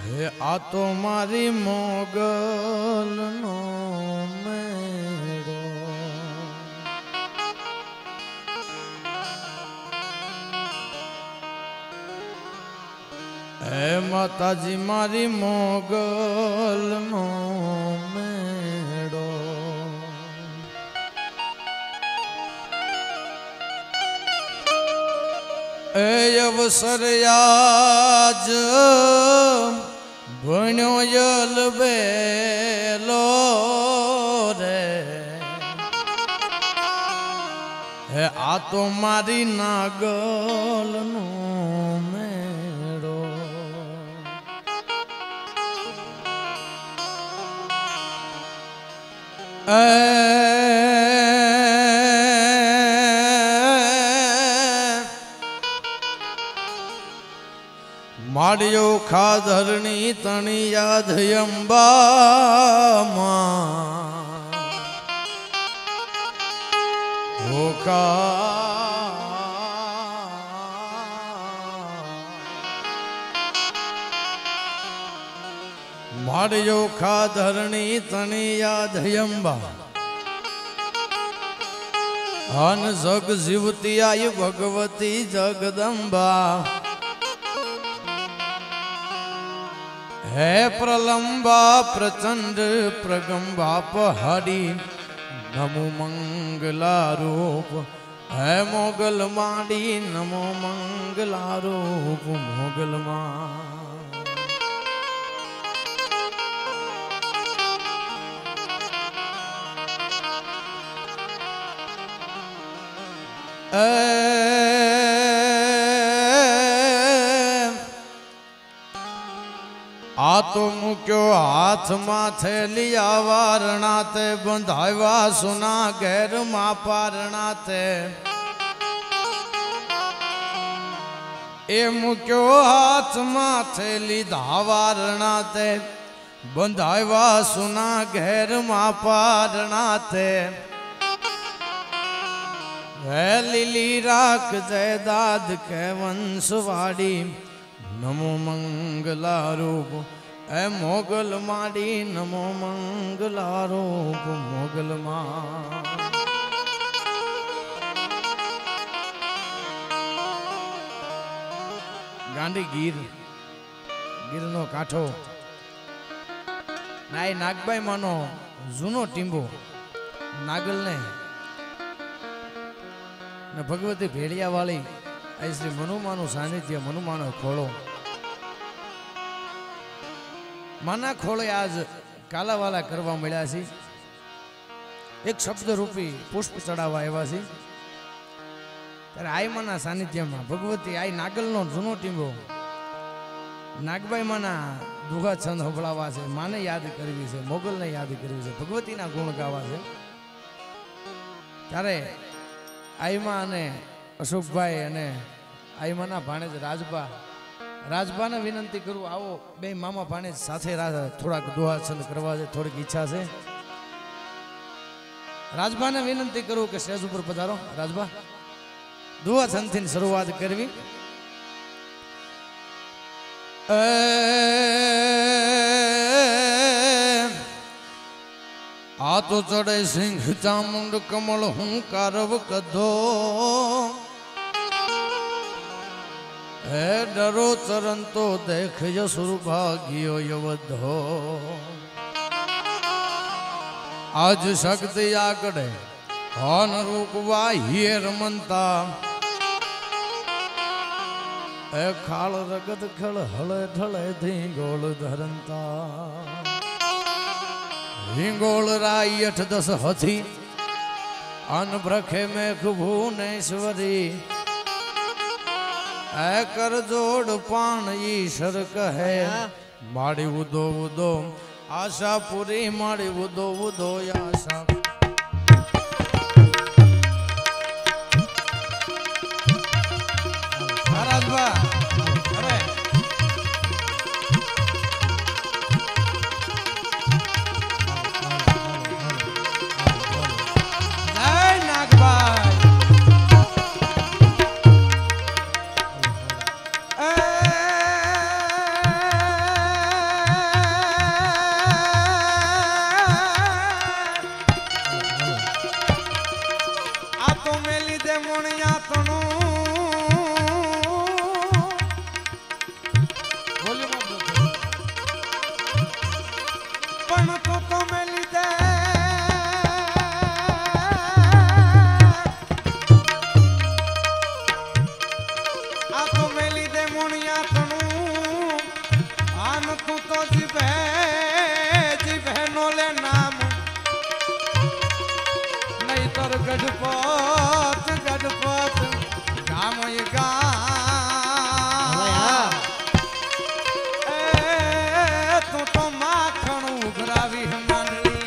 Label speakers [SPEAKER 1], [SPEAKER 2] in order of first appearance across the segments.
[SPEAKER 1] હે આ તો મારી મોગલનો મેળો, હે માતાજી મારી મોગલનો મેળો, એ અવસર આજ ભણ્યો યલ બેલો રે, હે આ તો મારી નાગલનો મેળો, માળ્યો ખાધરણી તણી યાદ અંબામાં હોકા, માળ્યો ખાધરણી તણી યાદ અંબા, અન જગ જીવતી આય ભગવતી જગદંબા, હે પ્રલંબા પ્રચંડ પ્રગંબા પહાડી નમો મંગલા રૂપ, હે મોગલ માંડી નમો મંગલા રૂપ મોગલ માં, આ તો મૂક્યો હાથમાં થેલિયા વારણા તે, બંધાવ્યા સુના ઘેરમાં પારણા તે, એ મૂક્યો હાથમાં થેલી ધાવારણા તે, બંધાવ્યા સુના ઘેરમાં પારણા તે, હે લીલી રાખ જય દાદ કે વંશવાડી નમો મંગલા રૂપ, હે મોગલ માડી નમો મંગલા રૂપ મોગલ માં, ગાંડી ગીર ગીરનો કાંઠો નાય નાગબાઈ માનો જૂનો ટીંબો નાગલને ને ભગવતી ભેડિયા વાળી આ શ્રી મનુમાનું સાનિધ્ય મનુમાનો ખોળો, માના ખોળે આજ કાલાવાલા કરવા મળ્યા છે, એક શબ્દ રૂપી પુષ્પ ચડાવવા આવ્યા છે, ત્યારે આયમાના સાનિધ્યમાં ભગવતી આઈ નાગલનો જૂનો ટીંબો નાગબાઈ માના દુહા છંદ સંભળાવા છે, માને યાદ કરવી છે, મોગલને યાદ કરવી છે, ભગવતીના ગુણ ગાવા છે, ત્યારે આયમા અને અશોકભાઈ અને આયમાના ભાણેજ રાજબાને વિનંતી કરું, આવો બે મામા ભાણેજ સાથે થોડાક દુહા છંદ કરવા છે, થોડીક ઈચ્છા છે, રાજબાને વિનંતી કરું કે સ્ટેજ ઉપર પધારો. રાજબા દુહા છંદથી શરૂઆત કરવી. આ તો ચડે સિંહ ચામુંડ કમળ હું કારવ કધો, હે ડરો ચરંતો દેખ યસુર ભાગ્યો યવધો, આજ શક્તિ આગળે હન રૂપવા હિયર મનતા, એ ખાળ રગત ખળ હળે ઢળે ધીંગોળ ધરંતા, હિંગોળ રાઈ 8-10 હથી અન બ્રખે મેઘ ભુવનેશ્વરી, એ કર જોડ પાણ ઈશ્વર કહે, માડી ઉદો ઉદો આશા પૂરી, માડી ઉદો ઉદો આશા. રાજભા અરે જય નાગભાઈ. તો મેલી દે મોણિયા તણું પણ તો મેલી દે આ તો મેલી દે મોણિયા તણું આન તું તો જીભે જીભે નો લે નામ નહીતર ગઢપત ગઢપત ગામ ગા તું તો માખણ ઉઘરાવી માંડલી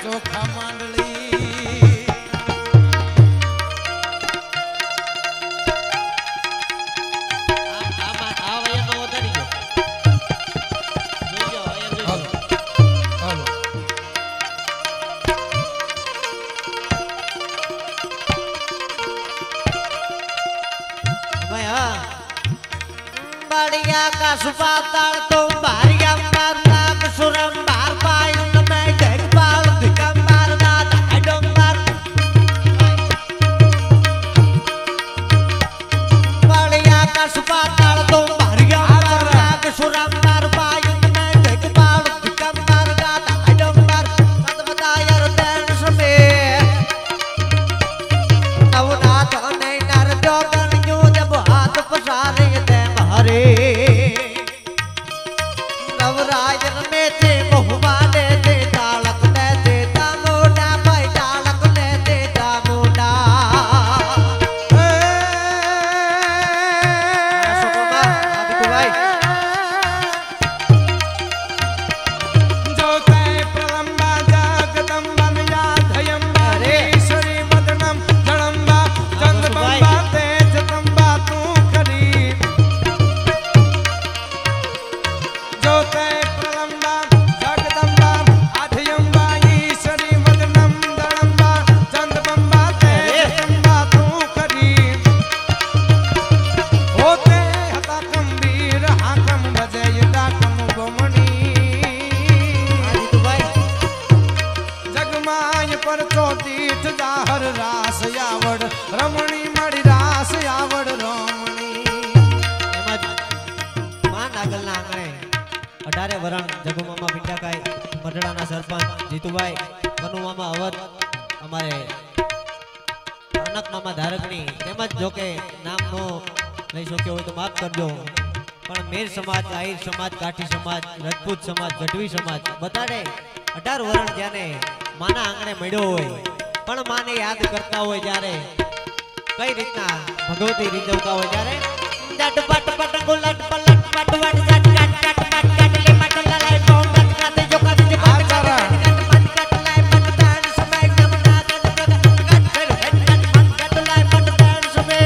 [SPEAKER 1] ચોખા માંડલી
[SPEAKER 2] बढ़िया का सुपाताल तुम भारिया मारना सुरम बार पाई मैं देख पाल दिखम मारना डोंग मार बढ़िया का सुपाताल तुम भारिया मारना सुरम बार पाई मैं देख पाल दिखम मारना डोंग मार सत बता यार दैन समय नवना तो नहीं नर जोगन यूं जब हाथ पसारे दे हरे नवराजन में थे बहुमा दे दे तालक दे दे दामोडा भाई तालक दे दे दामोडा भाई
[SPEAKER 1] जो तय प्रलंबा जगदम्बा याधयम्बा ईश्वरी मदनम जड़म्बा जंगबम्बा तेजतम्बा तू करी जो तय प्रलंबा जगदम्बा आधयम्बा ईश्वरी मदनम जड़म्बा जंगबम्बा तेजतम्बा तू करी होते हता कमबीर हाकम भजय डाकम गोमणी जगमाय पर चौतीठ जाहर रास आवड़ रमणी मड़ी रास आवड़ रमणी
[SPEAKER 2] માં નાગલના આંગણે 18 વરણ જગુમામા પિંડાકાઈ મઢડાના સરપંચ જીતુભાઈ કનુમામા અવધ અમારે અનક મામા ધારકણી તેમજ જોકે નામ નો લઈ શક્યો હોય તો માફ કરજો પણ મેર સમાજ આહિર સમાજ કાઠી સમાજ રાજપૂત સમાજ ગઢવી સમાજ બધાને 18 વરણ જ્યાને માના આંગણે મળ્યો હોય પણ માને યાદ કરતા હોય જ્યારે કઈ રીતના ભગવતી રીઝવતા હોય ત્યારે જટ પટ પટ ગુલટ પલટ પટ વટ જટ કટ કટ પટ કટ લે મટ લલાય કોમ કટ કટ જો કટ જે પટ કટ કટ લાય પટ તાણ સમય નમના કટ કટ કટ કટ લાય પટ તાણ સમય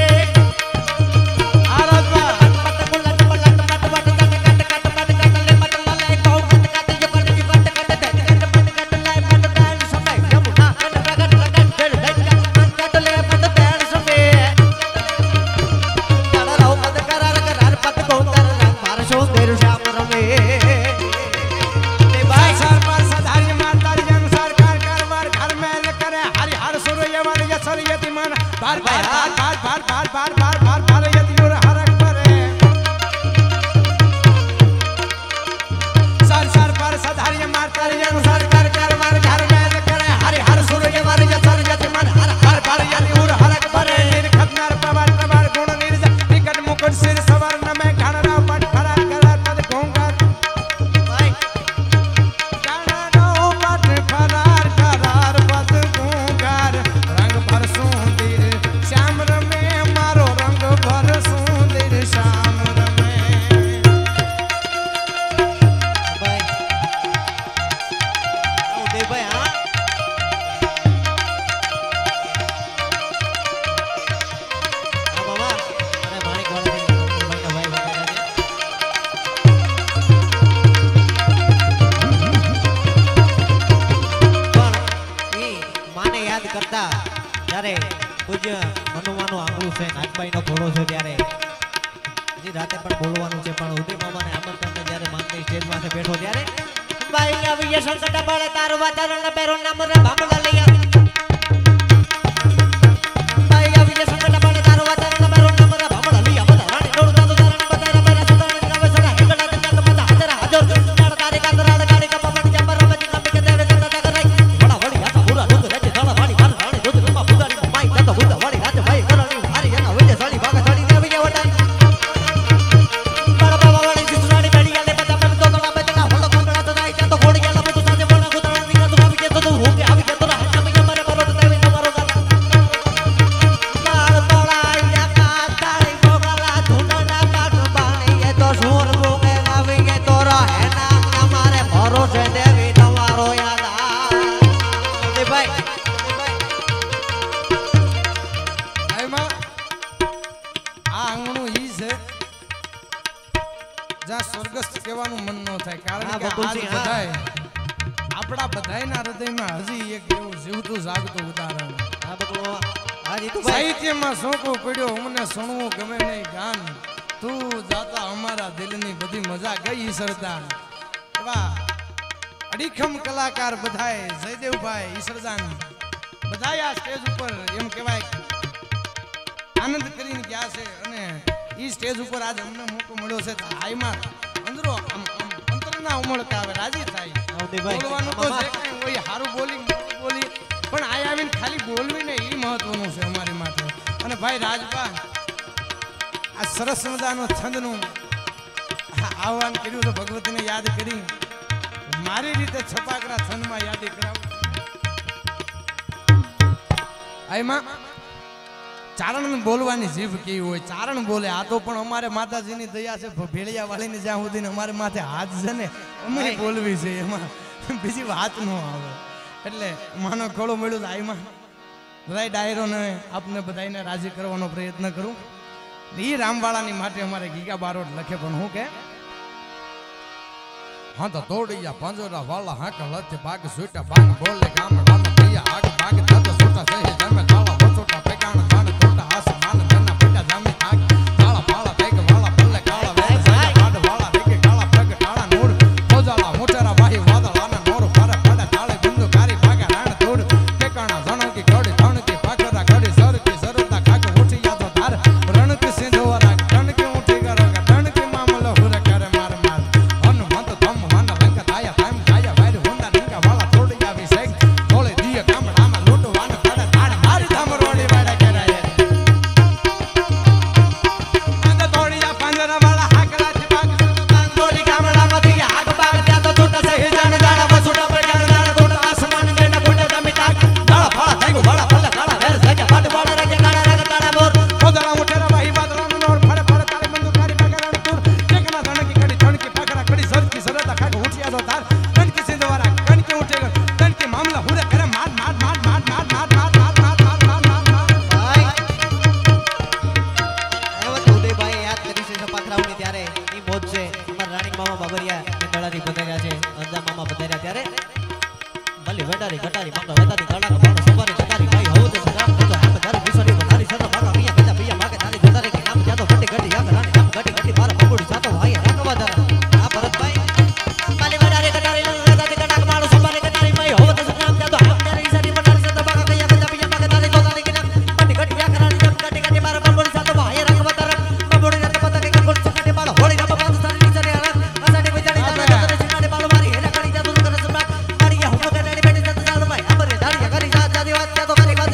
[SPEAKER 1] આરાધવા
[SPEAKER 2] પટ ગુલટ પલટ પટ વટ કટ કટ કટ પટ કટ લે મટ લલાય કોમ કટ કટ જો કટ જે પટ કટ કટ લાય પટ તાણ સમય નમના કટ કટ કટ લે પટ તાણ સમય
[SPEAKER 1] सिर सवर्ण में घाणा पट फरार करा तद घोंघाट
[SPEAKER 2] ભાઈ
[SPEAKER 1] घाणा पट फरार करार पद घोंघाट रंग भर सुंदर श्याम रमे मारो रंग भर सुंदर श्याम रमे
[SPEAKER 2] ભાઈ આવો દેવભાઈ હા આ મામા અરે માણિક વાળા ભાઈના ભાઈ વગેરે પણ ઈ માને યાદ કરતા જ્યારે પૂજ્ય મનુમાનું આંગળું છે નાગબાઈનો ઘોડો છે ત્યારે હજી રાતે પણ બોલવાનું છે પણ ઉદય મામાને આમંત્રણ જ્યારે માનની સ્ટેજ માથે બેઠો ત્યારે ભાઈ આવી સંકટ બળે તારો વાતાવરણ પેરો નામ રે ભામડા લૈયા ભાઈ આવી સંકટ બળે તારો વાતાવરણ પેરો નામ રે ભામડા લૈયા બધા રાણી ડોળ દાદો તારણ બતારા પેરા સુતારણ ગાવે સડા હેકડા તક બધા હાજર હાજર નાળ તારે કાતરાળ ગાડી કપા પડી જંબર રમજી કામ કે દેડે કરતા કરાઈ બડા વળી આતા પૂરા લોક રાજે દાણા વાડી માર રાણી દૂધ રમા બુદાડી માઈ દાતા બુદા વાડી રાજે ભાઈ કરણી હારી એના વજે સાડી ભાગા સાડી ને આવી ગયા વટાઈ બડા બાબા વાળી સિસરાડી બેડી આલે બધા પર તો દડા બેટા હોળ કોંગડા તો જાય તો ઘોડી આલા બધું સાજે બોલા ગુતરા ની તો આવી કે તો હું કે આવી કે તો હાથ મે મારે બોલો તો તેવી તમારો ગાલ બાળ બોલાયા કા તાળી બોગલા ધૂંડના કાટ બાણી એ તો સુર બોગે આવી કે તો રહે ના અમારે ભરોસે દેવી તમારો યાદ આ ભાઈ
[SPEAKER 1] એમાં આ આંગણું ઈ છે જ્યાં સ્વર્ગસ્થ કહેવાનું મન ન થાય કારણ
[SPEAKER 2] હા,
[SPEAKER 1] કે
[SPEAKER 2] બકુલસિંહ,
[SPEAKER 1] આજ બધાય આપણા બધાયના હૃદયમાં હજી એક એવું જીવતું જાગતું ઉદાહરણ
[SPEAKER 2] આ બકલો આ જીતુભાઈ
[SPEAKER 1] સાહિત્યમાં સોંપવું પડ્યો અમને સુણવું ગમે નહીં ગાન તું જાતા અમારા દિલની બધી મજા ગઈ ઈશ્વરદાન એવા અડીખમ કલાકાર બધાય જયદેવભાઈ ઈશ્વરદાન બધાય આ સ્ટેજ ઉપર એમ કહેવાય આનંદ કરીને ગયા છે અને ઈ સ્ટેજ ઉપર આજ અમને મોકો મળ્યો છે હાઈમાં અંદરો આમ અંતરના ઉમળકા આવે રાજી થાય
[SPEAKER 2] આવદેભાઈ,
[SPEAKER 1] બોલવાનું તો જે કાંઈ હોય સારું બોલી મોટું બોલી પણ આ આવીને ખાલી બોલવી ને એ મહત્વનું છે અમારી માટે અને ભાઈ રાજબા આ સરસ મજાનો છંદનું આહવાન કર્યું તો ભગવતીને યાદ કરી મારી રીતે છપાકરા છંદમાં યાદી કરાવું આમાં ચારણ બોલવાની જીભ કેવી હોય ચારણ બોલે આ તો પણ અમારે માતાજીની દયા છે ભેળિયા વાળીને જ્યાં સુધી અમારે માથે હાથ છે ને અમે બોલવી છે એમાં બીજી વાત ન આવે એટલે માનો ખોળો મળ્યું તો આમાં બધા ડાયરોને આપને બધાને રાજી કરવાનો પ્રયત્ન કરું એ રામવાળાની માટે અમારે ગીગા બારોટ લખે પણ હું કે હા તો તોડિયા પાંજોરા વાળા હાક લથે બાગ સુટા બાગ બોલે ગામડામાં ભૈયા હાક બાગ થતો સુટા સહી જમે કાળા બસોટા પેકાણ જાણ તોટા આસમાન જના પેટા જામે આગ કાળા પાળા પેગ વાળા પલ્લે કાળા વેલ સજા પાડ વાળા રેકે કાળા પ્રગ કાળા નૂર ફોજાળા મોટરા વાહી વાદળાના નોર પારે પાડે તાળે બિંદુ કારી ભાગા રાણ તોડ પેકાણા જણકી ઘડી ધણકી પાખરા ઘડી સરકી સરતા ખાક ઉઠી યાદો ધાર રણકી સિંધોરા રણકી ઉઠી ગરોગા રણકી મામલો હુરે કરે માર માર હનુમંત ધમ વન લંક દાયા ટાઈમ ગાયા વાયર હોંડા ડીંગા વાળા તોડી આવી શેક ધોળે દીએ ગામડામાં લૂંટવાને પડે તાડ મારી ધમ રોડી વાડા કરાય અંદ તોડિયા પાંજરા વાળા હાકલાથી બાગ તોડી ગામડામાંથી હાક બાગ ત્યાં તો છોટા સહી જાણ જાણા બસુડા પ્રગાણ જાણ તોડા આસમાન ગેના કોડે દમી તાક દાળા ફાળા થઈ ગો વાળા પલ્લે કાળા વેર સજા પાડ વાળા રગે કાળા રગ તાળા મોર ખોદળા મોટેરા વાહી વાદળાનું નોર ફળે ફળે તાળે બંદુ કારી બગારાણ તુર ટેકના ધણકી કડી ધણકી પાકરા કડી સરકી સરતા ખાક ઉઠિયા તો તાર કણકી સિંધવારા કણકી ઉઠે કણકી મામલા હુરે કરે માર માર માર માર માર માર માર માર માર માર માર માર
[SPEAKER 2] ભાઈ એવત ઉદયભાઈ યાદ કરી છે સપાખરાઓની ત્યારે ઈ મોજ છે અમારા રાણી મામા બાબરિયા મેંદડાથી પધાર્યા છે અંજા મામા પધાર્યા ત્યારે ભલે વેડારી ઘટારી માંગા વેદારી કાળા કપાળ સવારી ચકારી ભાઈ હોવ તો સદામ તો આમ તારી વિસરી બનારી સદા માગા મિયા કજા પિયા માગે તારી ગોતારે કે નામ જાતો ગટી ગટી યાદ રાણી નામ ગટી ગટી મારા પગોડી સાતો ભાઈ રાખવા ધરા આ ભરતભાઈ ભલે વેડારી ઘટારી વેદારી કટાક માળો સવારી કટારી ભાઈ હોવ તો સદામ જાતો આમ તારી વિસરી બનારી સદા માગા કયા કજા પિયા માગે તારી ગોતારે કે નામ ગટી ગટી યાદ રાણી નામ ગટી ગટી મારા પગોડી સાતો ભાઈ રાખવા ધરા પગોડી રાત પતા કે ગોટ સકાટી માળો હોળી રબ બાદ તારી વિસરી આસાડી વિજડી તારા તારે સિનાડી માળો મારી હેલા કરી જાતો કરે સબા મારી હું કે ડાડી બેટી જતો ચાલો ભાઈ અમરે ધાડિયા કરી જા જાદી વાત તો કરી વાત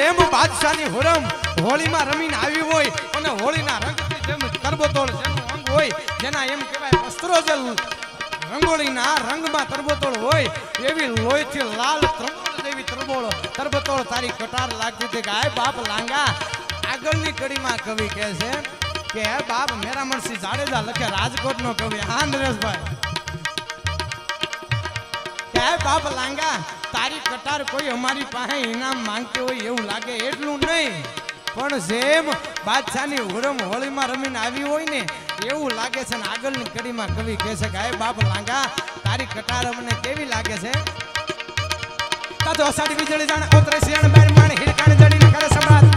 [SPEAKER 1] જેમ બાદશાહની હુરમ હોળીમાં રમીને આવી હોય અને હોળીના રંગથી જેમ તરબોતોળ જેનું અંગ હોય જેના એમ કહેવાય વસ્ત્રોજલ રંગોળીના રંગમાં તરબોતોળ હોય એવી લોહીથી લાલ ત્રંબોળ જેવી તરબોતોળ તારી કટાર લાગતી હતી કે આય બાપ લાંગા આગળની કડીમાં કવિ કહે છે કે હે બાપ મેરામણસિંહ જાડેજા લખે રાજકોટનો કવિ હા નરેશભાઈ કે હે બાપ લાંગા તારી કટાર કોઈ અમારી પાસે ઇનામ માંગતી હોય એવું લાગે એટલું નહીં પણ જેમ બાદશાહની હુરમ હોળીમાં રમીને આવી હોય ને એવું લાગે છે ને આગળની કડીમાં કવિ કહે છે કે હે બાપ લાંગા તારી કટાર અમને કેવી લાગે છે તાતો અષાઢી વીજળી જાણે ઓતરે શિયાળ બાર માણ હિરકાણ જડીને કરે સમ્રાટ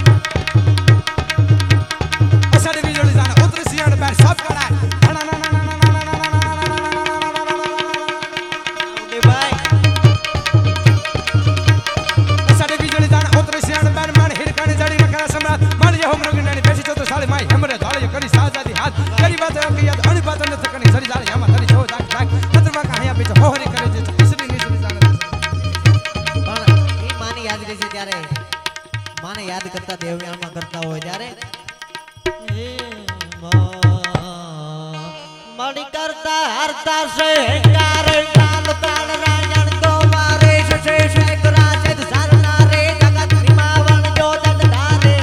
[SPEAKER 1] અષાઢી વીજળી જાણે ઓતરે શિયાળ બાર સબ કરાય
[SPEAKER 2] याद करता देवयान में करता हो जारे मणि करता हरता से कार काल काल राजन तो मारे से राजद सरना रे जगत निमावन जो दत धारे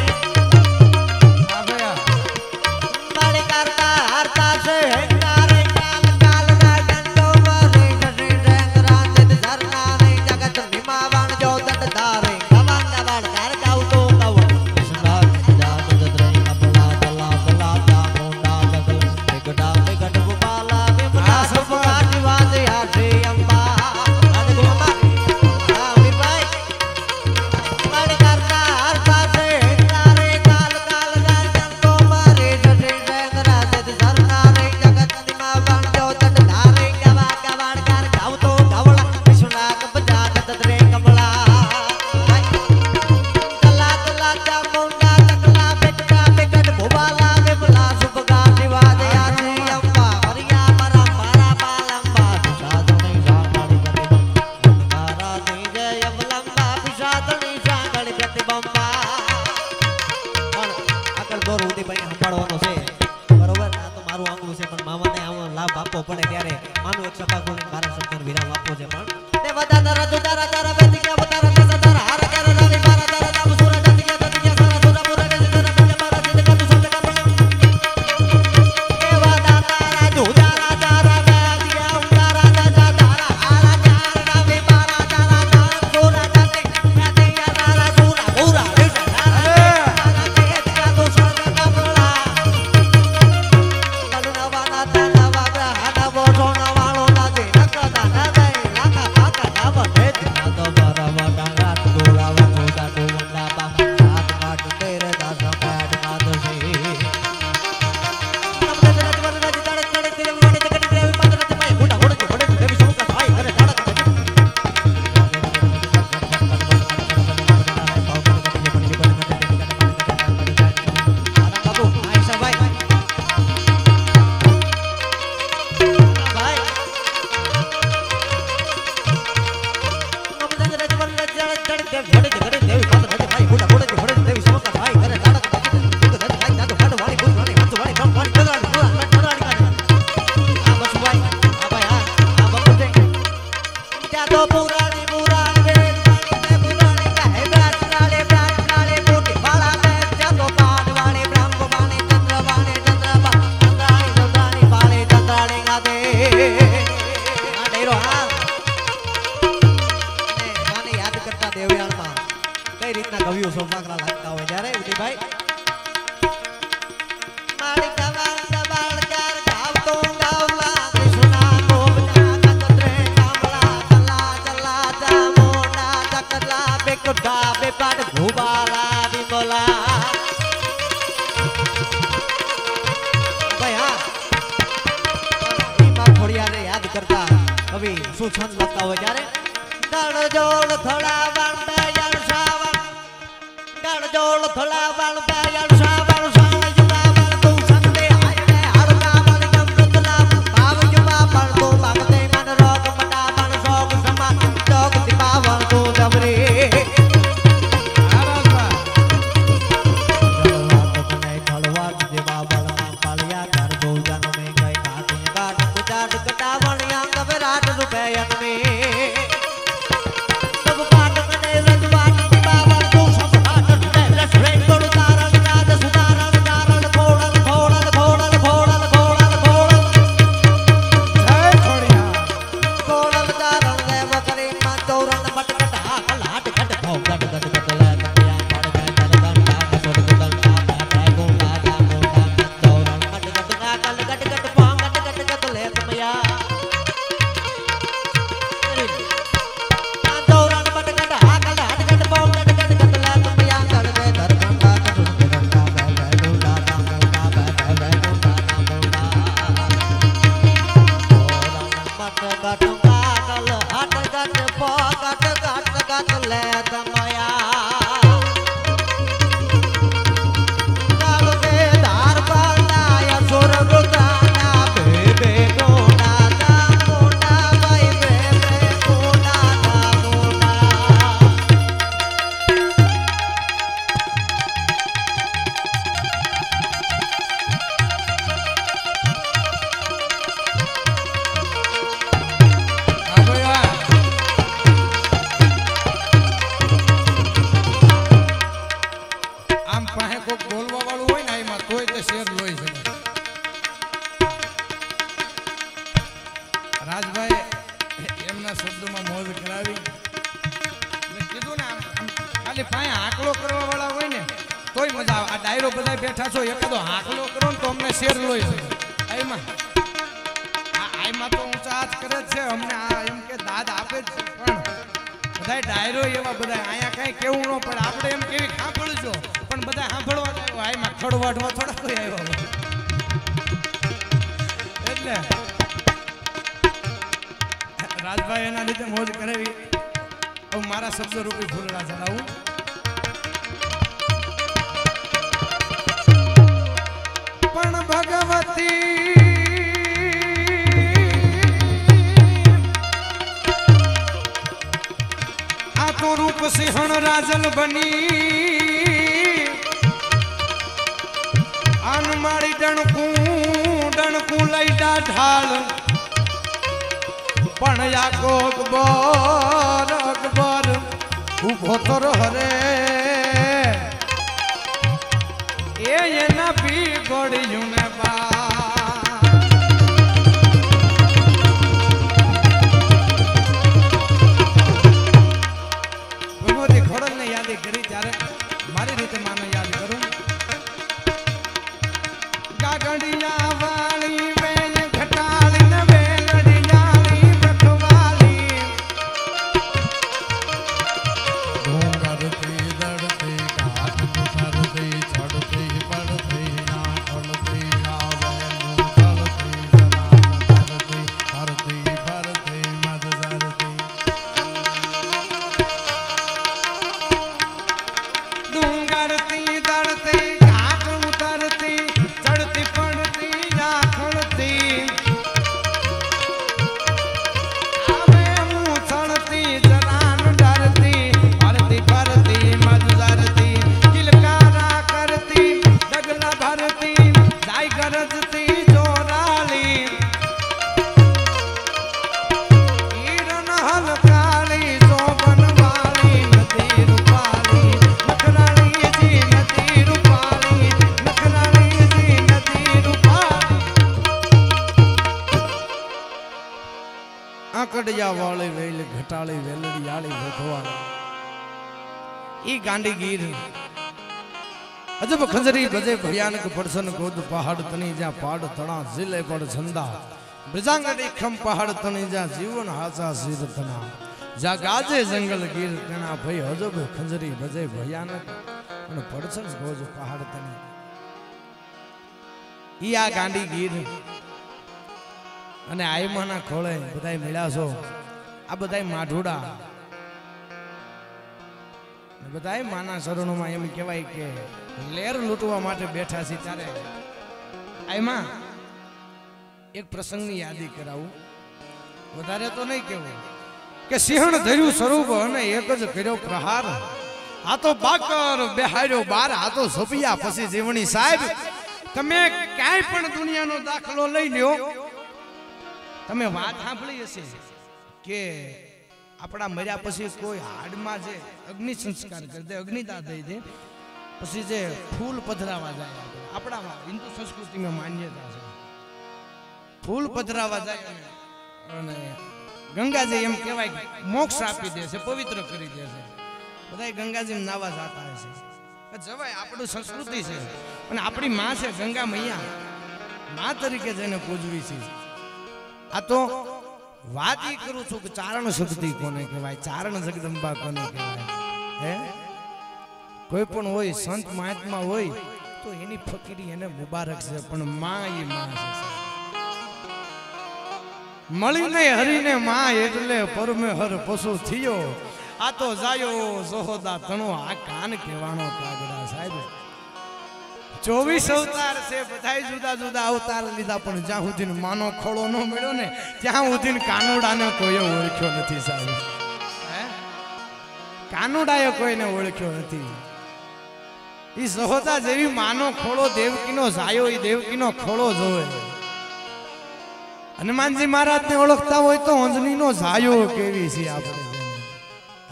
[SPEAKER 2] मणि करता हरता से कार काल काल राजन तो मारे से राजद सरना रे जगत निमावन जो दत धारे गवन गवन कर गाऊ तो विराट कटावणिया विराट रुपयन में सब पाट कने रजवाट बावन तो सब हाथ में रसरे तोड़ तारण नाद सुधारण नारण घोड़ल घोड़ल घोड़ल घोड़ल घोड़ल घोड़ल
[SPEAKER 1] જય ખોડિયા
[SPEAKER 2] घोड़ल तारण देव करे मा चौरन बटकट हाकल हाट खट खौ गट गट गट ला तया पड़ गए तलगम ता कसोड़ कुदम ता ता गोंडा ता गोंडा चौरन बटकट नाकल गट गट पांग गट गट गट ले तमया चौरन बटकट हाकल हाट गट पांग गट गट गट ला तमया कर दे धरकम ता कसोड़ कुदम ता गोंडा ता गोंडा गोंडा गोंडा गट काकल हट गट पगट गट गट ले तमया काल के धार बांधाया सुर रुदाना बे गोना दा गोना भाई बे गोना दा गोना
[SPEAKER 1] આ ભાઈ આ આમ પાસે કોક બોલવા વાળું હોય ને એમાં તોય તે શેર લોહી છે રાજભાઈ એમના શબ્દોમાં મોજ કરાવી મેં કીધું ને આમ ખાલી પાસે આંકડો કરવા વાળા હોય ને તોય મજા આવે આ ડાયરો બધા બેઠા છો એકાદો આંકડો કરો ને તો અમને શેર લોહી છે એમાં આમાં તો ઊંચા હાથ કરે જ છે અમને આ એમ કે દાદ આપે જ છે પણ બધા ડાયરો એવા બધા અહીંયા કઈ કેવું ન પડે આપણે એમ કેવી સાંભળજો પણ બધા સાંભળવા આવ્યો આમાં ખડવાડવા થોડા કોઈ આવ્યો હોય. એટલે રાજભાઈ એના લીધે મોજ કરાવી હવે મારા શબ્દ રૂપી ફૂલડા ચડાવું પણ ભગવતી તો રૂપ સિંહણ રાજલ બની અનમાળી ડણકું લઈ ઢાળ પણ યાકો અકબર ઉભો તો હરે એના પી ગોળ્યું ને બા કરી ત્યારે મારી રીતે માને યાદ કરું ગાગડિયા વાળી વેલ ઘટાળી ને વેલડિયાળી બખવાલી ડુંગરથી દડથી ઘાટ ઉતરથી ચડથી પડથી ના ખળથી આવે ચડથી જલાન કરતી ફરતી ફરતી મદ ધરતી ડુંગરથી દડતી ઘાટ ઉતરતી ચડતી પડતી યાખણતી આવે મૂછણતી જલાન ડરતી ફરતી ફરતી મદ ધરતી કિલકારા કરતી ડગલા ભરતી જાય ગરજતી જોરાલી ઈરન હલકાળી શોભન વાળી નદી રૂપાલી આકડિયા વાળી વેલ ઘટાળી વેલડિયાળી ભગવાન ઈ ગાંડી ગીર અજબ ખંજરી ગજે ભયાનક પડસન ગોદ પહાડ તણી જ્યાં પાડ તણા જિલ્લે પડ છંદા બ્રજાંગડી ખમ પહાડ તણી જ્યાં જીવન હાચા સિર તણા જ્યાં ગાજે જંગલ ગીર તણા ભઈ અજબ ખંજરી ગજે ભયાનક અને પડસન ગોદ પહાડ તણી ઈ આ ગાંડી ગીર અને આયમાના ખોળે બધાય મળ્યા છો આ બધાય માઢોડા બધાય માના શરણોમાં એમ કહેવાય કે લેર લૂંટવા માટે બેઠા છે ત્યારે આયમાં એક પ્રસંગની યાદી કરાવું વધારે તો નહીં કેવું કે સિંહણ ધર્યું સ્વરૂપ અને એક જ કર્યો પ્રહાર આ તો બાકર બેહાર્યો બાર આ તો સપિયા પછી જીવણી સાહેબ તમે ક્યાંય પણ દુનિયાનો દાખલો લઈ લ્યો તમે વાત સાંભળી હશે કે આપણા મર્યા પછી કોઈ હાડમાં જે અગ્નિ સંસ્કાર કરી દે, અગ્નિદાહ દઈ દે, પછી જે ફૂલ પધરાવા જાય, આપણા હિન્દુ સંસ્કૃતિમાં માન્યતા છે ફૂલ પધરાવા જાય અને ગંગાજી એમ કહેવાય મોક્ષ આપી દે છે, પવિત્ર કરી દે છે. બધા ગંગાજી નાવા જતા હશે, જવાય, આપણું સંસ્કૃતિ છે. અને આપણી માં છે ગંગા મૈયા, માં તરીકે જેને પૂજવી છે. આ તો વાત ઈ કરું છું કે ચારણ શક્તિ કોને કહેવાય, ચારણ જગદંબા કોને કહેવાય. હે કોઈ પણ હોય સંત મહાત્મા હોય તો એની ફકીરી એને મુબારક છે, પણ માં એ માં છે. મળીને હરીને માં એટલે પરમે હર પશુ થયો. આ તો જાયો સોહદા તણો આ કાન કહેવાનો કાગડા. સાહેબ 24 અવતાર છે, બધાય જુદા જુદા અવતાર લીધા, પણ જ્યાં સુધી માનો ખોળો ન મળ્યો ને ત્યાં સુધી કાનુડાને કોઈ ઓળખ્યો નથી. સાહેબ કાનુડાએ કોઈને ઓળખ્યો નથી. ઈ સહોદા જેવી માનો ખોળો દેવકીનો જાયો, ઈ દેવકીનો ખોળો જોવે. હનુમાનજી મહારાજ ને ઓળખતા હોય તો અંજનીનો જાયો કેવી છે આપણે.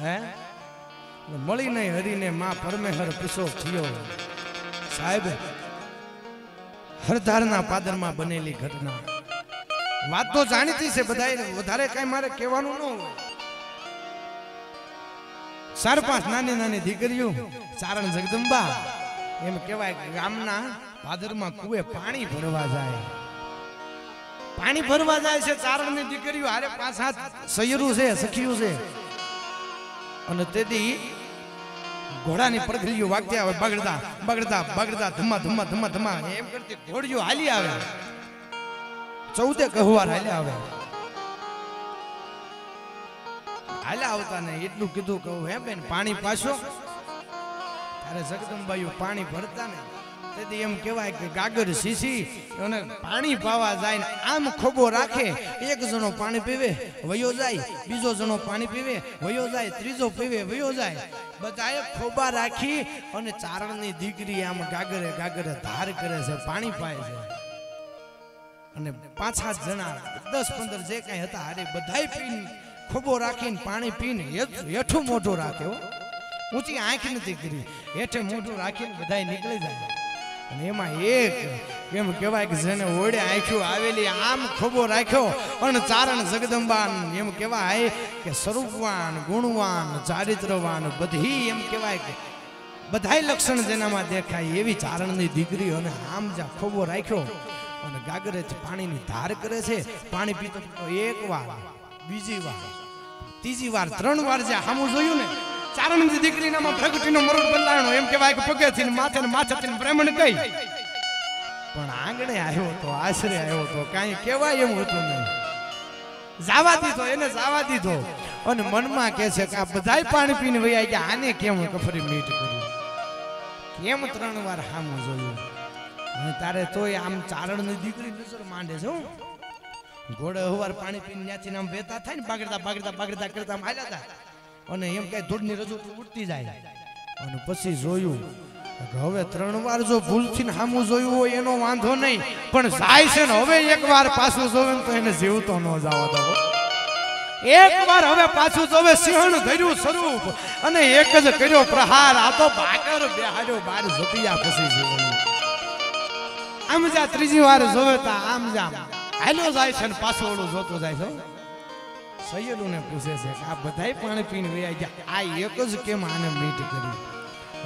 [SPEAKER 1] હે મળી નહીં હરીને માં પરમેહર પીસો થયો. સાહેબ હરધારના પાદરમાં બનેલી ઘટના વાત તો જાણીતી છે બધાય, વધારે કઈ મારે કહેવાનું ન હોય. 4-5 નાની નાની દીકરીઓ ચારણ જગદંબા એમ કહેવાય કે ગામના પાદરમાં કુએ પાણી ભરવા જાય. પાણી ભરવા જાય છે ચારણની દીકરીઓ, હારે 5-7 સૈયરું છે, સખીઓ છે. અને તેથી ઘોડાની પડઘડીઓ વાગતી આવે, બગડતા બગડતા બગડતા ધમા ધમા ધમા ધમા એમ કરતી ઘોડીઓ હાલી આવે. 14 કહેવાર હાલ્યા આવે. હાલ્યા આવતા ને એટલું કીધું કહું, હે બેન પાણી પાછો. ત્યારે જગદંબાઈઓ પાણી ભરતા ને તેથી એમ કહેવાય કે ગાગર સીસી અને પાણી પાવા જાય ને આમ ખોબો રાખે. એક જણો પાણી પીવે વયો જાય, બીજો જણો પાણી પીવે વયો જાય, ત્રીજો પીવે વયો જાય. બધાએ ખોબા રાખી અને ચારણની દીકરી આમ ગાગરે ગાગરે ધાર કરે છે, પાણી પાય છે. અને 5-7 જણા 10-15 જે કઈ હતા અરે બધાય પીને ખોબો રાખીને પાણી પીને હેઠું મોઢું રાખ્યો. ઊંચી આંખ નથી કરી, હેઠે મોઢું રાખીને બધાય નીકળી જાય. અને એમાં એક એમ કહેવાય કે જેને ઓળે આંખ્યું આવેલી આમ ખોબો રાખ્યો. અને ચારણ જગદંબાન એમ કહેવાય કે સ્વરૂપવાન, ગુણવાન, ચારિત્રવાન, બધી એમ કહેવાય કે બધાય લક્ષણ જેનામાં દેખાય એવી ચારણની દીકરી. અને આમ જ્યાં ખોબો રાખ્યો અને ગાગરેથી પાણીની ધાર કરે છે. પાણી પીતો એક વાર, બીજી વાર, ત્રીજી વાર, 3 વાર જ્યાં સામું જોયું ને ચારણની દીકરીનામાં પ્રગટીનો મરોડ બદલાણો. એમ કહેવાય કે પગેથી માથે માથેથી બ્રાહ્મણ કઈ પણ આંગણે આવ્યો તો, આશરે આવ્યો તો, કાંઈ કહેવાય એમ હતું નહીં. જાવા દીધો, એને જાવા દીધો. અને મનમાં કહે છે કે આ બધાય પાણી પીને વયા ગયા, આને કેમ કફરી મીટ કરી, કેમ 3 વાર સામું જોયું. અને તારે તોય આમ ચારણની દીકરી નજર માંડે છે. ઘોડે હવાર પાણી પીને ત્યાંથી આમ બેતા થાય ને બાગડતા બાગડતા બાગડતા કરતા આમ હાલ્યા હતા. અને એમ કઈ ધૂળની રજૂ ઉડતી જાય. અને પછી જોયું હવે 3 વાર જો ભૂલથી સામું જોયું હોય એનો વાંધો નહીં, પણ જાય છે ને હવે એક વાર પાછું જોવે તો એને જીવતો ન જવા દો. એક વાર હવે પાછું જોવે, સિંહણ ધર્યું સ્વરૂપ અને એક જ કર્યો પ્રહાર. આ તો ભાગર બેહાડ્યો બાર જપિયા પછી જીવન. આમ જા ત્રીજી વાર જોવે તા આમ જા હાલ્યો જાય છે ને પાછો ઓલું જોતો જાય છે. સૈયદુને પૂછે છે કે આ બધાય પાણી પીને વયા ગયા, આ એક જ કેમ આને મીટ કરી.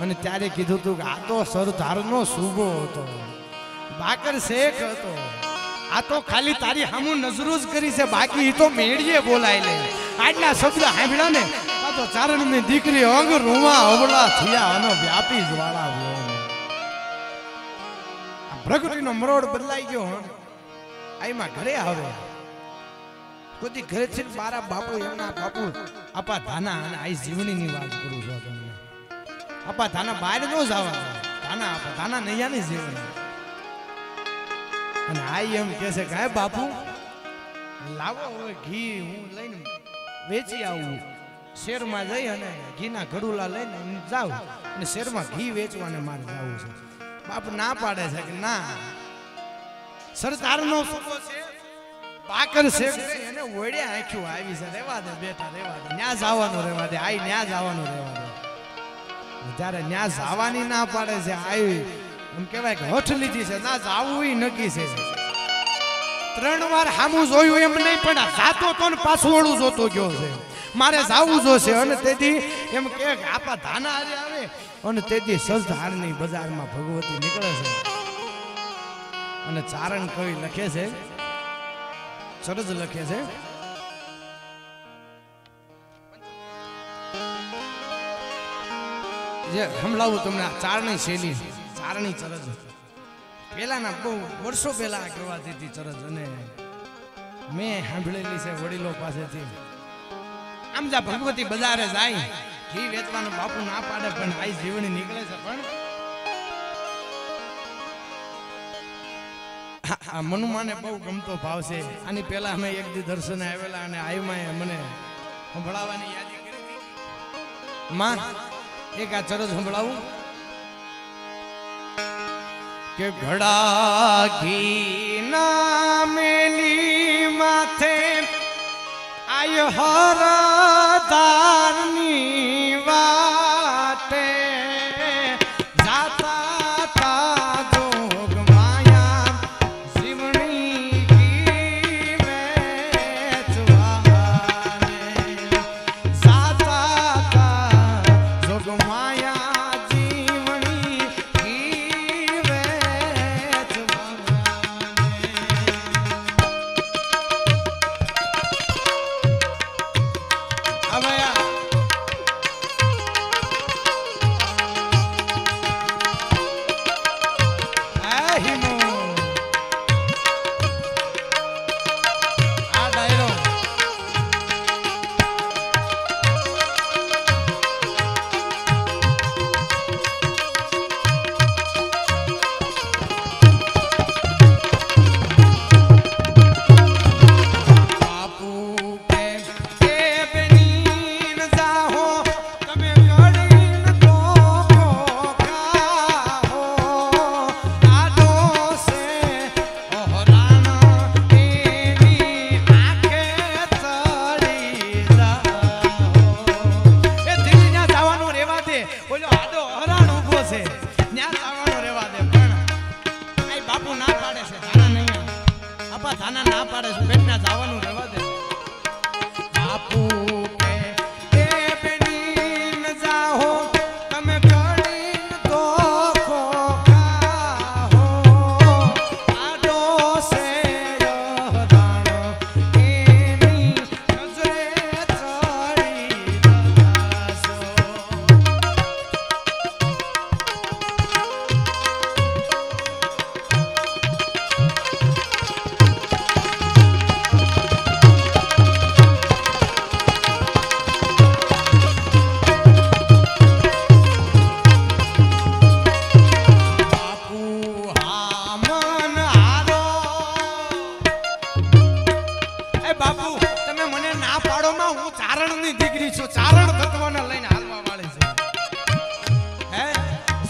[SPEAKER 1] અને ત્યારે કીધું તું કે આ તો સરદારનો સુબો હતો, બાકર શેખ હતો. આ તો ખાલી તારી સામું નજરું જ કરી છે, બાકી એ તો મેળીએ બોલાય લે. આટલા શબ્દ સાંભળ્યા ને આ તો ચારણની દીકરી અંગ રૂમા અવળા થયા અને વ્યાપી જ્વાળા વ્યોમ. આ પ્રગટીનો મરોડ બદલાઈ ગયો. આમાં ઘરે આવે કોઈ ઘરે છે મારા બાપુ, એમના બાપુ આપા ધાના. અને આ જીવનીની વાત કરું છું તમને. આપા ધાના બહાર ન જવા, ધાના આપા ધાના નૈયાની જીવની. અને આ એમ કહે છે કે બાપુ લાવો હવે ઘી હું લઈને વેચી આવું. શેરમાં જઈ અને ઘીના ઘડુલા લઈને જાઉં અને શેરમાં ઘી વેચવાને મારે જવું છે. બાપ ના પાડે છે કે ના, સરદારનો સુબો છે, પાકર શેખ એને ઓળે આંખ્યું આવી છે રેવા દે બેટા રેવા દે ન્યા જવાનું રેવા દે આઈ ન્યા જવાનું રેવા દે જ્યારે ન્યા જવાની ના પાડે છે આઈ એમ કહેવાય કે હઠ લીધી છે ના જાવું ઈ નક્કી છે 3 વાર હામું જોયું એમ નહીં પણ જાતો તો ને પાછું ઓળું જોતો ગયો છે મારે જાવું જોશે અને તેથી એમ કે આપા ધાના હારે આવે અને તેથી સજધારની બજારમાં ભગવતી નીકળે છે અને ચારણ કવિ લખે છે સરસ લખે છે જે હમણાં તમને ચારણી શૈલી ચારણી ચરજ પેલાના બહુ વર્ષો પહેલા કહેવાતી હતી ચરજ અને મેં સાંભળેલી છે વડીલો પાસેથી આમ જા ભગવતી બજારે જાય ઘી વેચવાનું બાપુ ના પાડે પણ આઈ જીવણી નીકળે છે પણ આ મનુમાને બહુ ગમતો ભાવ છે આની પહેલા અમે એક દી દર્શને આવેલા અને આઈમાં મને સંભળાવવાની યાદી કરી હતી માં એક આ ચરજ સંભળાવું કે ઘડા ઘી ના મેલી માથે આય હરદારની વાટે જાતા તા જોગ માયા જીવણી ઘી વેચવાને જાતા તા જોગ માયા જીવણી ઘી વેચવાને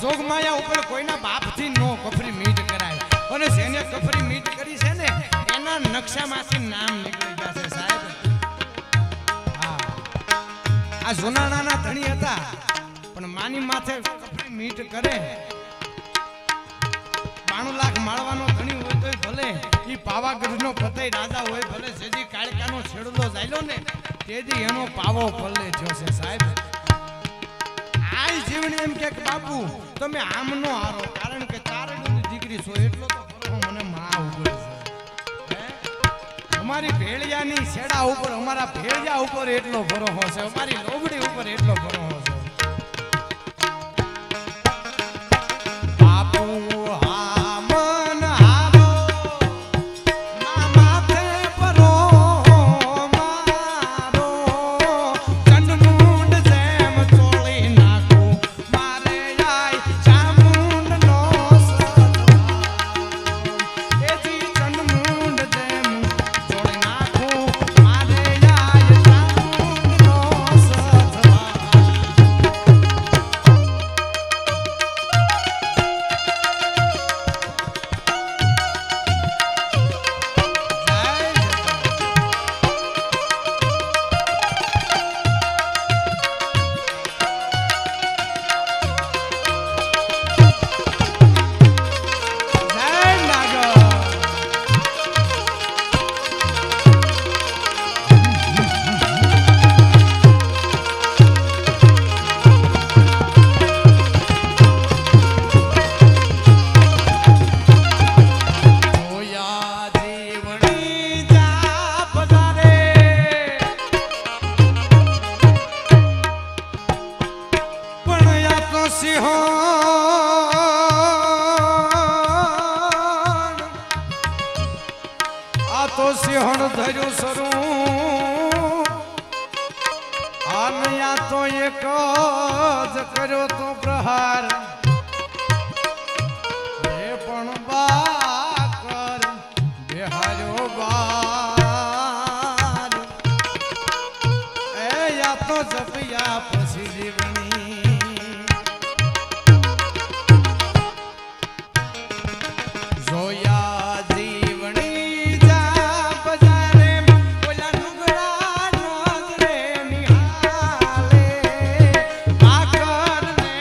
[SPEAKER 1] જોગમાયા ઉપર કોઈના બાપથી નો કફરી મીટ કરાય અને જેને કફરી મીટ કરી છે ને એના નકશામાંથી નામ નીકળી ગયા છે સાહેબ. હા, આ સોનાણાના ધણી હતા પણ માની માથે કફરી મીટ કરે 92 લાખ માળવાનો ધણી હોય તોય ભલે ઈ પાવાગઢનો ફતેહ રાજા હોય ભલે જેજી કાળકાનો છેડલો જાયલો ને તેજી એનો પાવો પલ્લે થયો છે સાહેબ. આઈ જીવન એમ કે બાપુ તમે આમ નો હારો કારણ કે ચારણની દીકરી છો એટલો તો ફરો મને માં ઉગડે છે. અમારી ભેળિયાની છેડા ઉપર અમારા ભેળિયા ઉપર એટલો ભરોસો છે, અમારી લોબડી ઉપર એટલો ભરોસો છે. બાપુ ધર્યું સરું આનયા તો એક જ કર્યો તો પ્રહાર એ પણ બાકર બેહાર્યો બાર એ યા તો જપિયા પછી જીવની જોયા જીવણી જા બજારે ઓલા નુગડા નોંધરે નિહાલે બાકર ને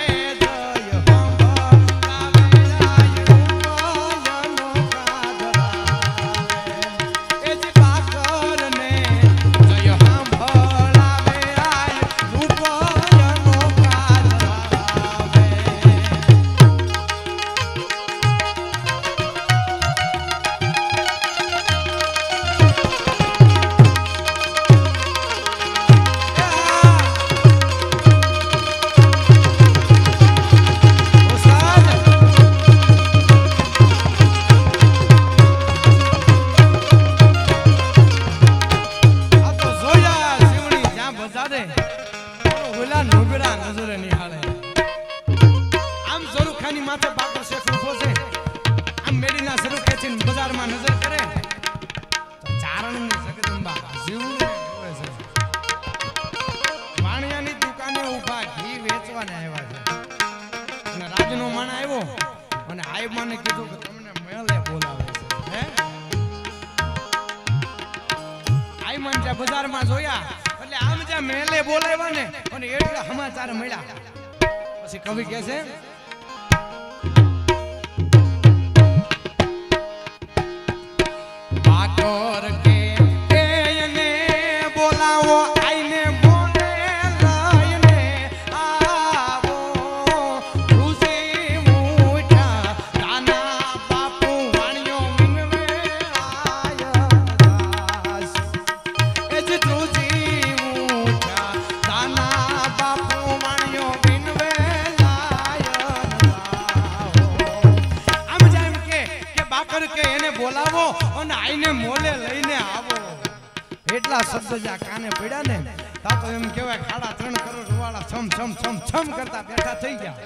[SPEAKER 1] જય બજારમાં જોયા એટલે આમ જ્યાં મેલે બોલાવ્યા ને અને એટલા સમાચાર મળ્યા પછી કવિ કહે છે બાકર કે એને બોલાવો આઈને બોલે લઈને આવો ઋષિ ઉઠ્યા કાના બાપુ વાણિયો મિનવે આયા એ જ ઋષિ ઉઠ્યા કાના બાપુ વાણિયો મિનવે આમ જેમ કે બાકર કે એને બોલાવો અને આઈને મોલે લઈને આવો એટલા શબ્દ જ્યાં કાને પડ્યા ને તા તો એમ કહેવાય ખાડા 3 કરોડ વાળા છમ છમ છમ છમ કરતા બેઠા થઈ ગયા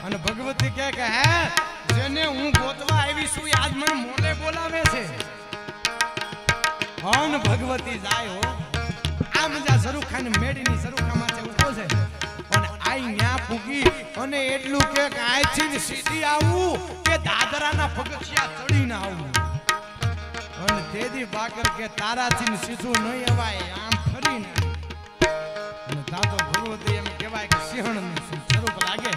[SPEAKER 1] અને ભગવતી કહે કે હે જેને હું ગોતવા આવી છું આજ મને મોલે બોલાવે છે હન ભગવતી જાય હો આ મજા સરુખાને મેડીની સરુખામાં છે ઉભો છે અને આઈ ન્યા પૂગી અને એટલું કે આઈથી સીધી આવું કે દાદરાના પગથિયા ચડીને આવું અને તેદી બાકર કે તારાથી સીધું નહીં અવાય આમ ફરીને અને તાતો ભગવતી એમ કહેવાય કે સિંહણનું સ્વરૂપ લાગે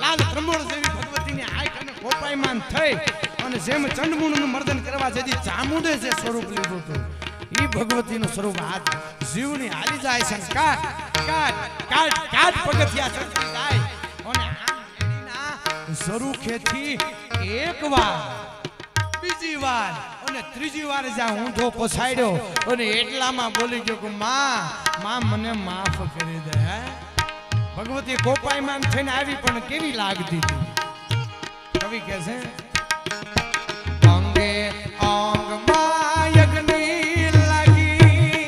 [SPEAKER 1] લાલ ત્રંબોળ જેવી ભગવતીની આંખ અને કોપાયમાન થઈ અને જેમ ચંડમુંડનું મર્દન કરવા જેથી ચામુંડે જે સ્વરૂપ લીધું હતું ઈ ભગવતીનું સ્વરૂપ આજ જીવની હાલી જાય છે કાટ કાટ કાટ કાટ પગથિયા ચડતી જાય અને આ મેડીના સરુખેથી એકવાર બીજી વાર અને ત્રીજી વાર જ્યાં ઊંધો પછાડ્યો અને એટલામાં બોલી ગયો કે માં મને માફ કરી દે ભગવતી કોપાયમાન થઈને આવી પણ કેવી લાગતી હતી કવિ કહે છે અંગે અંગમાં યજ્ઞ લાગી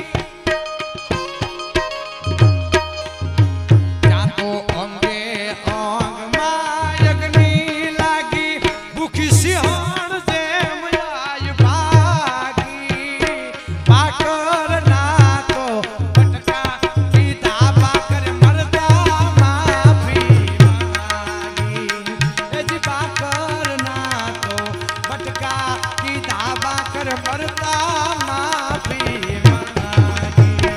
[SPEAKER 1] ત્યાં તો અંગે અંગમાં યજ્ઞ લાગી ભૂખી સિંહણ જેમ આય ભાગી બાકર ના તો પટકા કીધા બાકર મરદા માફી માંગી એ જ બાકર ના તો પટકા કીધા બાકર મરદા માફી માંગી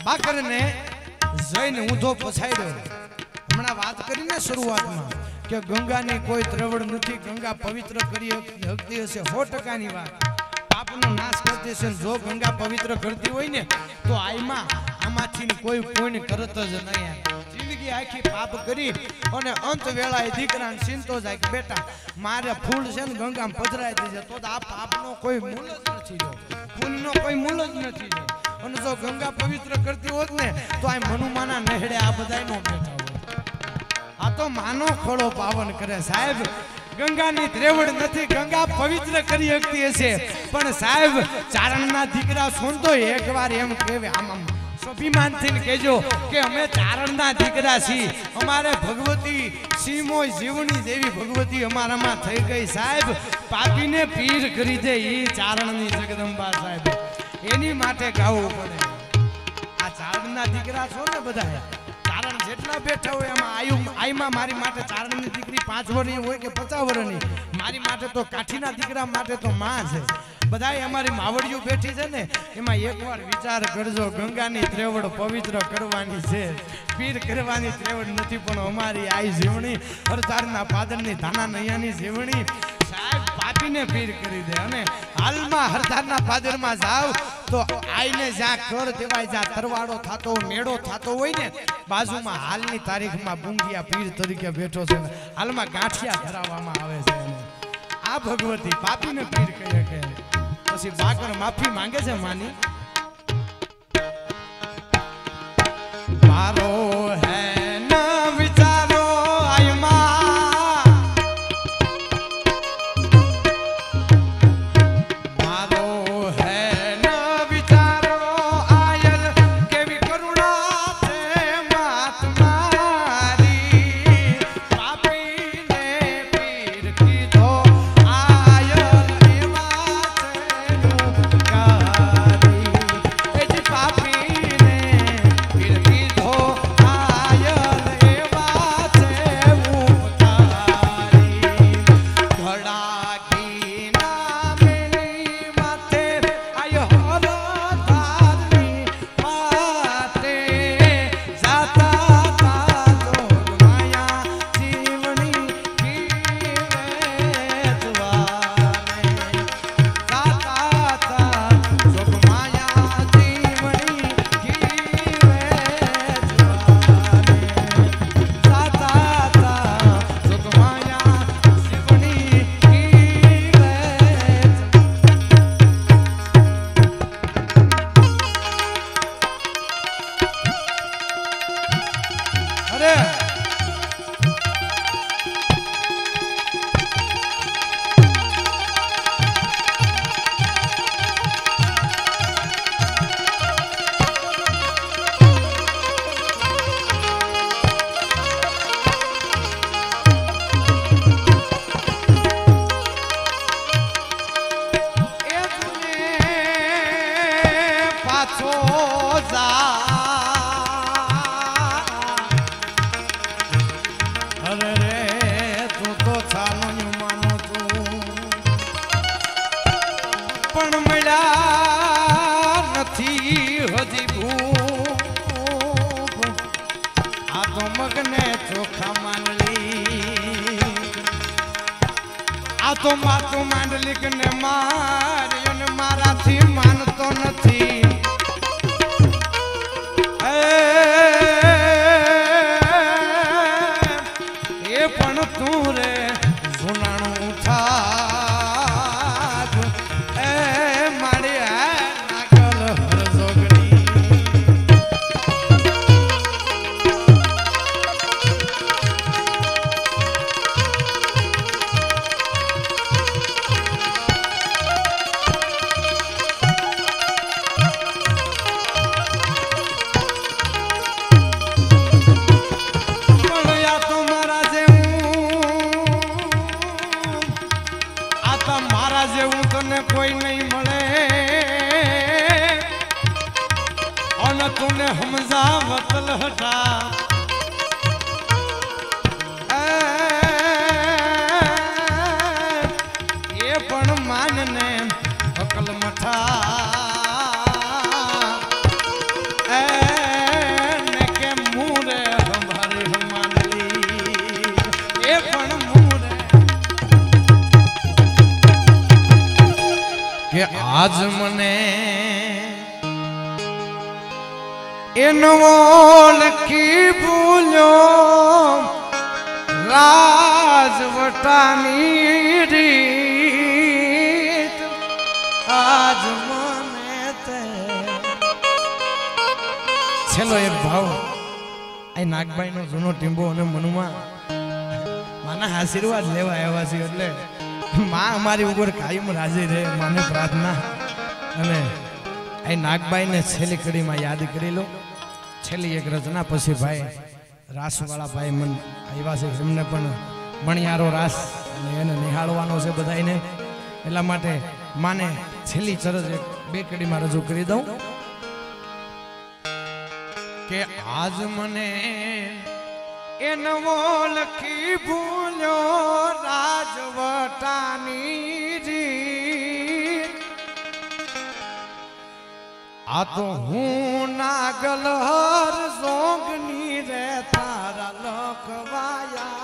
[SPEAKER 1] બાકરને જઈને ઊંધો પછાડ્યો હમણાં વાત કરીને શરૂઆતમાં કે ગંગાની કોઈ ત્રવડ નથી ગંગા પવિત્ર કરી હકતી હશે 100% વાત પાપનો નાશ કરતી છે જો ગંગા પવિત્ર કરતી હોય ને તો આમાંથી કોઈને કરત જ નહીં જિંદગી આખી પાપ કરી અને અંત વેળાએ દીકરાને ચિંતો જાય કે બેટા મારે ફૂલ છે ને ગંગામાં પધરાઈ દેજે તો આ પાપનો કોઈ મૂળ જ નથી જો પુણ્યનો કોઈ મૂળ જ નથી જો અને જો ગંગા પવિત્ર કરતી હોત ને તો આ મનુમાના નહેડે આ બધાય નો બેઠા હોય આ તો માનો ખોળો પાવન કરે સાહેબ ગંગાની ત્રેવડ નથી, ગંગા પવિત્ર કરી શકતી હશે, પણ સાહેબ ચારણના દીકરા છો તો એકવાર એમ કહેવે, આમ સ્વાભિમાનથી કહેજો કે અમે ચારણના દીકરા છીએ, અમારે ભગવતી સીમોય જીવની દેવી ભગવતી અમારામાં થઈ ગઈ સાહેબ, પાપીને પીર કરી દે એ ચારણની જગદંબા સાહેબ, એની માટે ગાવું પડે. આ ચારણના દીકરા છો ને બધા, ચારણ જેટલા બેઠા હોય એમાં આઈમાં મારી માટે ચારણની દીકરી 5 વર્ષની હોય કે 50 વર્ષની, મારી માટે તો કાઠીના દીકરા માટે તો માં છે. બધાય અમારી માવડીઓ બેઠી છે ને, એમાં એકવાર વિચાર કરજો, ગંગાની ત્રેવડ પવિત્ર કરવાની છે, પીર કરવાની ત્રેવડ નથી, પણ અમારી આઈ જીવણી હરતારના પાદરની ધાના નૈયાની જીવણી સાહેબ પાપીને પીર કરી દે. અને હાલમાં હરતારના પાદરમાં જાવ તો આઈને જ્યાં કર દેવાય, જ્યાં તરવાડો થતો મેળો થતો હોય ને, બાજુમાં હાલની તારીખમાં બુંગિયા પીર તરીકે બેઠો છે ને, હાલમાં ગાંઠિયા ધરાવવામાં આવે છે. આ ભગવતી પાપીને પીર કહે કે પછી બાકર માફી માંગે છે માની, મારો હે ન વિચારો આયમાં, મારો હે ન વિચારો આયલ, કેવી કરુણા છે માત મારી, પાપીને પીર કીધો આયલ, એવા છે પાપીને પીર કીધો આયલ, એવા છે ઉપકારી. ધડાકી ના મેલી માથે આયો હરતારની માથે, જાતા તા લોક માયા જીવની જીવે જવાને, જાતા તા લોક માયા જીવની જીવે જવાને, જાતા તા લોક માયા જીવની જીવે. અરે એ તુને પાછો જા, અરે રે તું તો છાનોયું માનો તું, પણ મળ્યા નથી હજી ભૂપ, આ તો મગને ચોખા માંડલી, આ તો માતું માંડલી ને માર્યો ને મારાથી માનતો નથી. એ પણ તું રે સુનાણું થાક, એ મારી નાગલ હરજોગણી. મારા જેવું તને કોઈ નહીં મળે, અને તુને સમજાવત લહટા, એ પણ માનને અકલ મઠા, ને કે મુરે હમારી હમાનલી, એ પણ મુરે કે આજ મને એનો લખી ભૂલ્યો રાજવટાની રીત, આજ મને તે છેલ્લો એક ભાવ આ નાગભાઈ નો જૂનો ટીંબો અને મનુમાં માના આશીર્વાદ લેવા આવ્યા છીએ એટલે માં અમારી ઉપર કાયમ રાજી રહે માને પ્રાર્થના અને આ નાગબાઈને છેલ્લી કડીમાં યાદ કરી લો છેલ્લી એક રચના પછી ભાઈ રાસવાળા ભાઈ મન આવ્યા છે એમને પણ મણિયારો રાસ અને એને નિહાળવાનો છે બધાને એટલા માટે માને છેલ્લી ચરજ એક બે કડીમાં રજૂ કરી દઉં કે આજ મને એ નવો લખી ભૂલ્યો રાજવટાની રીત આ તો હું નાગલ હર સોગની રે તારા લખવાયા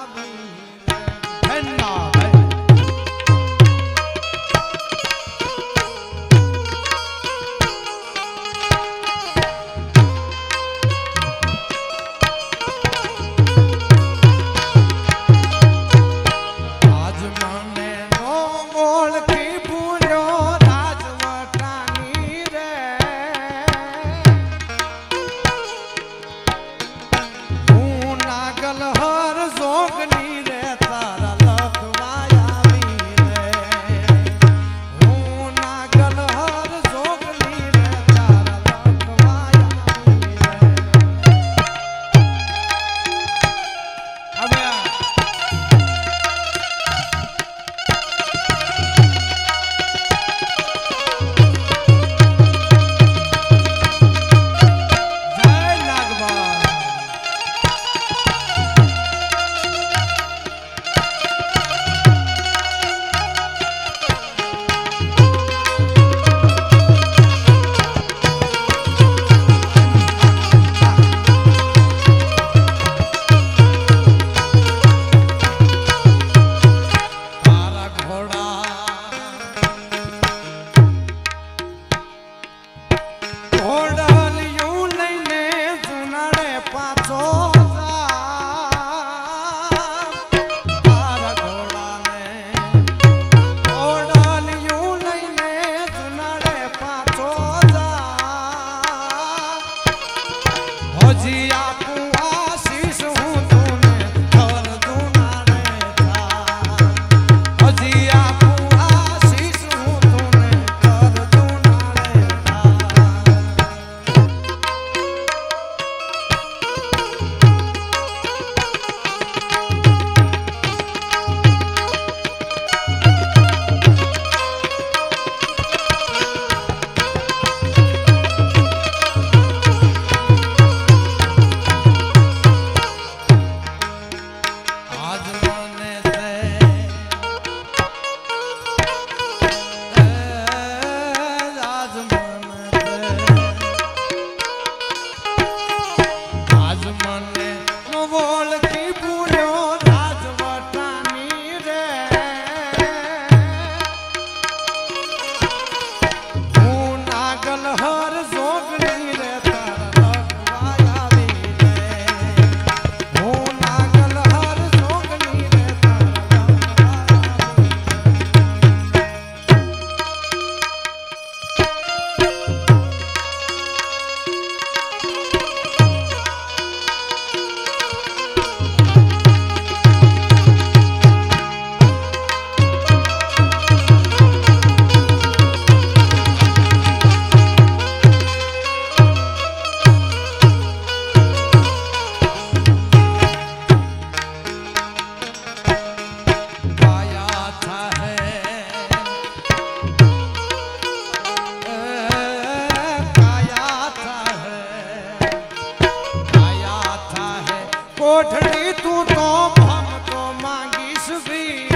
[SPEAKER 1] કોઠડી તું તો ભમ તો માંગીશ ભી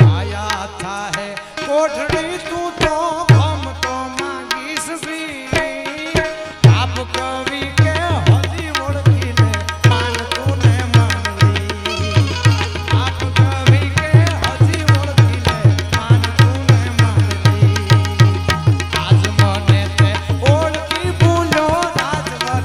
[SPEAKER 1] આયા થા હે કોઠડી તું તો ભમ તો માંગીશ ભી આપ કવિ કે હજી ઓળખી લે માન તું ને માનવી આપ કવિ કે હજી ઓળખી લે માન તું ને માનવી આજ મને તે ઓળખી ભૂલ્યો રાજવટાની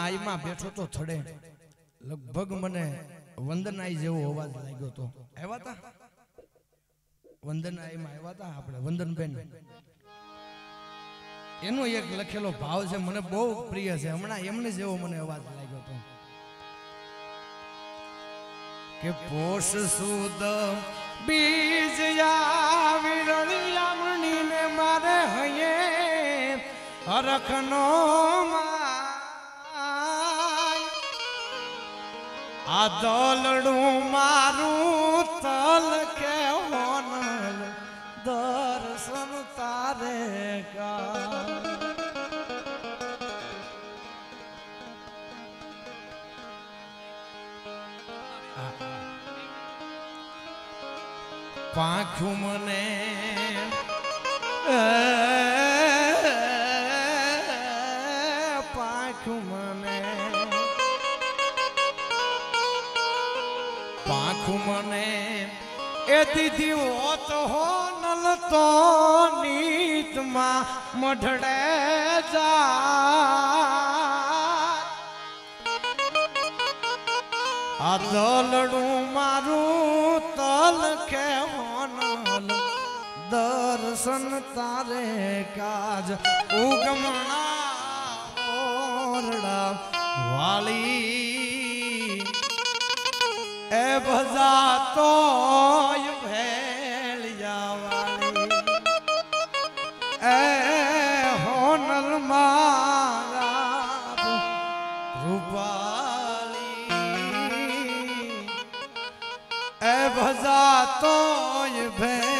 [SPEAKER 1] આઈમાં બેઠો તો થડે લગભગ મને વંદનાઈ જેવો અવાજ લાગ્યો તો આવ્યા તા વંદનાઈમાં આવ્યા તા આપણે વંદનબેન એનો એક લખેલો ભાવ છે મને બહુ પ્રિય છે હમણાં એમને જેવો મને અવાજ લાગ્યો તો કે પોષ સુદ બીજ વિરળિયામણી ને મારે હયે હરખનો આ દલડું મારું તલ કે હોનલ દર્શન તારે કા પાંખું મને પાંખું મને પાંખું મને એ દીધી હોત હો નલ તો નીતમાં મઢડે જા આ દલડું મારું તલ કે હોનલ દર્શન તારે કાજ ઉગમણા ઓરડા વાલી એ ભજા તો ભેળિયા વાળી એ હોનલ મારા રૂપાલી એ ભજા તો ભેળ